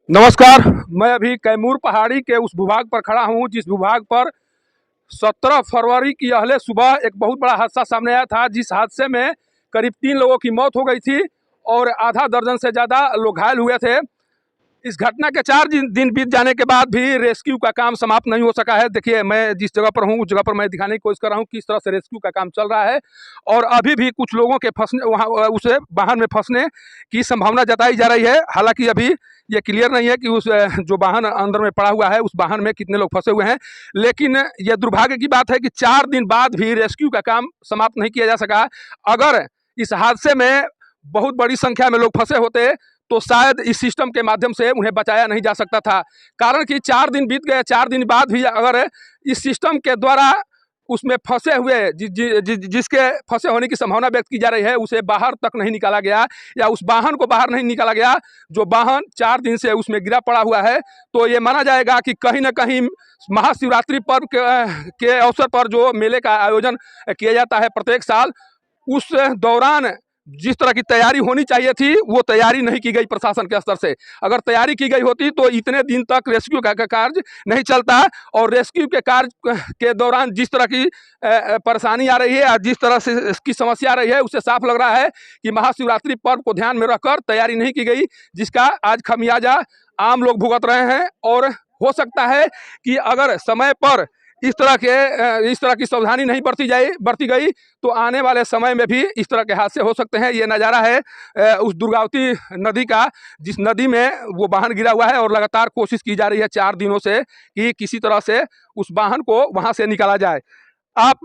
नमस्कार। मैं अभी कैमूर पहाड़ी के उस भूभाग पर खड़ा हूं जिस भूभाग पर 17 फरवरी की अहले सुबह एक बहुत बड़ा हादसा सामने आया था, जिस हादसे में करीब 3 लोगों की मौत हो गई थी और आधा दर्जन से ज़्यादा लोग घायल हुए थे। इस घटना के 4 दिन बीत जाने के बाद भी रेस्क्यू का काम समाप्त नहीं हो सका है। देखिए, मैं जिस जगह पर हूँ उस जगह पर मैं दिखाने की कोशिश कर रहा हूँ किस तरह से रेस्क्यू का काम चल रहा है और अभी भी कुछ लोगों के फंसने वहाँ उसे वाहन में फंसने की संभावना जताई जा रही है। हालांकि अभी ये क्लियर नहीं है कि उस जो वाहन अंदर में पड़ा हुआ है उस वाहन में कितने लोग फंसे हुए हैं, लेकिन यह दुर्भाग्य की बात है कि 4 दिन बाद भी रेस्क्यू का काम समाप्त नहीं किया जा सका। अगर इस हादसे में बहुत बड़ी संख्या में लोग फंसे होते तो शायद इस सिस्टम के माध्यम से उन्हें बचाया नहीं जा सकता था। कारण कि 4 दिन बीत गए, 4 दिन बाद भी अगर इस सिस्टम के द्वारा उसमें फंसे हुए जिसके फंसे होने की संभावना व्यक्त की जा रही है उसे बाहर तक नहीं निकाला गया या उस वाहन को बाहर नहीं निकाला गया जो वाहन 4 दिन से उसमें गिरा पड़ा हुआ है, तो ये माना जाएगा कि कहीं ना कहीं महाशिवरात्रि पर्व के अवसर पर जो मेले का आयोजन किया जाता है प्रत्येक साल, उस दौरान जिस तरह की तैयारी होनी चाहिए थी वो तैयारी नहीं की गई प्रशासन के स्तर से। अगर तैयारी की गई होती तो इतने दिन तक रेस्क्यू का कार्य नहीं चलता और रेस्क्यू के कार्य के दौरान जिस तरह की परेशानी आ रही है और जिस तरह से इसकी समस्या आ रही है उससे साफ लग रहा है कि महाशिवरात्रि पर्व को ध्यान में रखकर तैयारी नहीं की गई, जिसका आज खमियाजा आम लोग भुगत रहे हैं। और हो सकता है कि अगर समय पर इस तरह की सावधानी नहीं बरती गई तो आने वाले समय में भी इस तरह के हादसे हो सकते हैं। ये नज़ारा है उस दुर्गावती नदी का, जिस नदी में वो वाहन गिरा हुआ है और लगातार कोशिश की जा रही है 4 दिनों से कि किसी तरह से उस वाहन को वहाँ से निकाला जाए। आप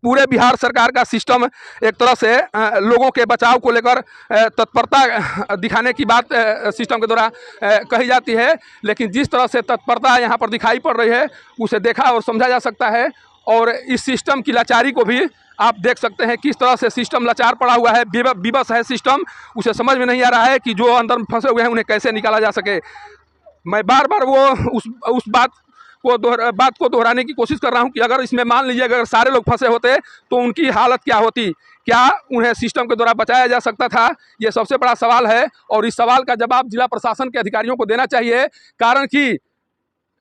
पूरे बिहार सरकार का सिस्टम एक तरह से लोगों के बचाव को लेकर तत्परता दिखाने की बात सिस्टम के द्वारा कही जाती है, लेकिन जिस तरह से तत्परता यहाँ पर दिखाई पड़ रही है उसे देखा और समझा जा सकता है। और इस सिस्टम की लाचारी को भी आप देख सकते हैं किस तरह से सिस्टम लाचार पड़ा हुआ है, विवश है सिस्टम। उसे समझ में नहीं आ रहा है कि जो अंदर फंसे हुए हैं उन्हें कैसे निकाला जा सके। मैं बार बार वो उस बात को दोहराने की कोशिश कर रहा हूं कि अगर इसमें मान लीजिए अगर सारे लोग फंसे होते तो उनकी हालत क्या होती, क्या उन्हें सिस्टम के द्वारा बचाया जा सकता था? ये सबसे बड़ा सवाल है और इस सवाल का जवाब जिला प्रशासन के अधिकारियों को देना चाहिए। कारण कि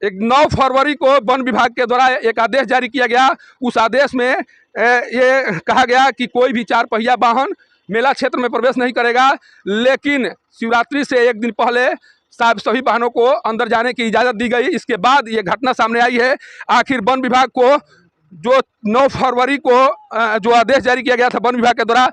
एक 9 फरवरी को वन विभाग के द्वारा एक आदेश जारी किया गया। उस आदेश में ये कहा गया कि कोई भी 4 पहिया वाहन मेला क्षेत्र में प्रवेश नहीं करेगा, लेकिन शिवरात्रि से एक दिन पहले सभी वाहनों को अंदर जाने की इजाज़त दी गई। इसके बाद ये घटना सामने आई है। आखिर वन विभाग को जो 9 फरवरी को जो आदेश जारी किया गया था वन विभाग के द्वारा,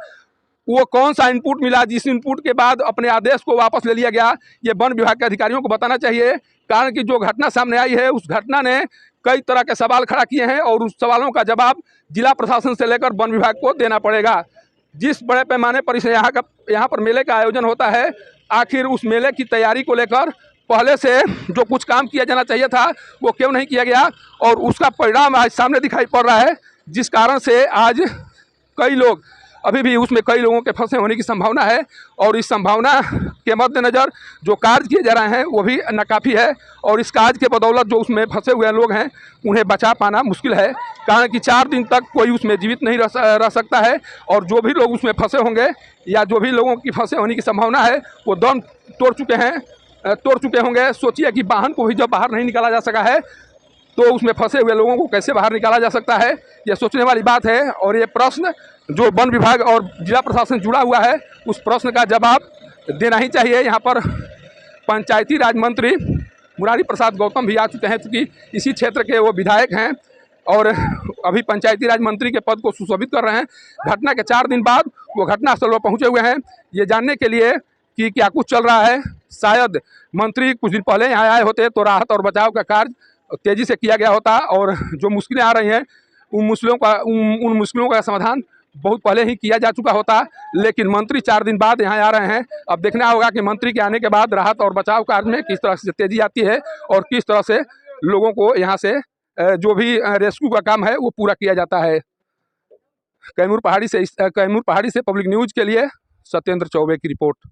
वो कौन सा इनपुट मिला जिस इनपुट के बाद अपने आदेश को वापस ले लिया गया, ये वन विभाग के अधिकारियों को बताना चाहिए। कारण कि जो घटना सामने आई है उस घटना ने कई तरह के सवाल खड़ा किए हैं और उस सवालों का जवाब जिला प्रशासन से लेकर वन विभाग को देना पड़ेगा। जिस बड़े पैमाने पर इसे यहाँ पर मेले का आयोजन होता है, आखिर उस मेले की तैयारी को लेकर पहले से जो कुछ काम किया जाना चाहिए था वो क्यों नहीं किया गया और उसका परिणाम आज सामने दिखाई पड़ रहा है, जिस कारण से आज कई लोग अभी भी उसमें कई लोगों के फंसे होने की संभावना है। और इस संभावना के मद्देनज़र जो कार्य किए जा रहे हैं वो भी नाकाफ़ी है और इस कार्य के बदौलत जो उसमें फंसे हुए लोग हैं उन्हें बचा पाना मुश्किल है। कारण कि 4 दिन तक कोई उसमें जीवित नहीं रह सकता है और जो भी लोग उसमें फंसे होंगे या जो भी लोगों की फंसे होने की संभावना है वो दम तोड़ चुके होंगे। सोचिए कि वाहन को भी जब बाहर नहीं निकाला जा सका है तो उसमें फंसे हुए लोगों को कैसे बाहर निकाला जा सकता है, यह सोचने वाली बात है। और ये प्रश्न जो वन विभाग और जिला प्रशासन जुड़ा हुआ है उस प्रश्न का जवाब देना ही चाहिए। यहाँ पर पंचायती राज मंत्री मुरारी प्रसाद गौतम भी आ चुके हैं, चूँकि इसी क्षेत्र के वो विधायक हैं और अभी पंचायती राज मंत्री के पद को सुशोभित कर रहे हैं। घटना के 4 दिन बाद वो घटनास्थल पर पहुँचे हुए हैं ये जानने के लिए कि क्या कुछ चल रहा है। शायद मंत्री कुछ दिन पहले यहाँ आए होते तो राहत और बचाव का कार्य तेज़ी से किया गया होता और जो मुश्किलें आ रही हैं उन मुश्किलों का समाधान बहुत पहले ही किया जा चुका होता। लेकिन मंत्री 4 दिन बाद यहाँ आ रहे हैं। अब देखना होगा कि मंत्री के आने के बाद राहत और बचाव कार्य में किस तरह से तेज़ी आती है और किस तरह से लोगों को यहाँ से जो भी रेस्क्यू का काम है वो पूरा किया जाता है। कैमूर पहाड़ी से पब्लिक न्यूज़ के लिए सत्येंद्र चौबे की रिपोर्ट।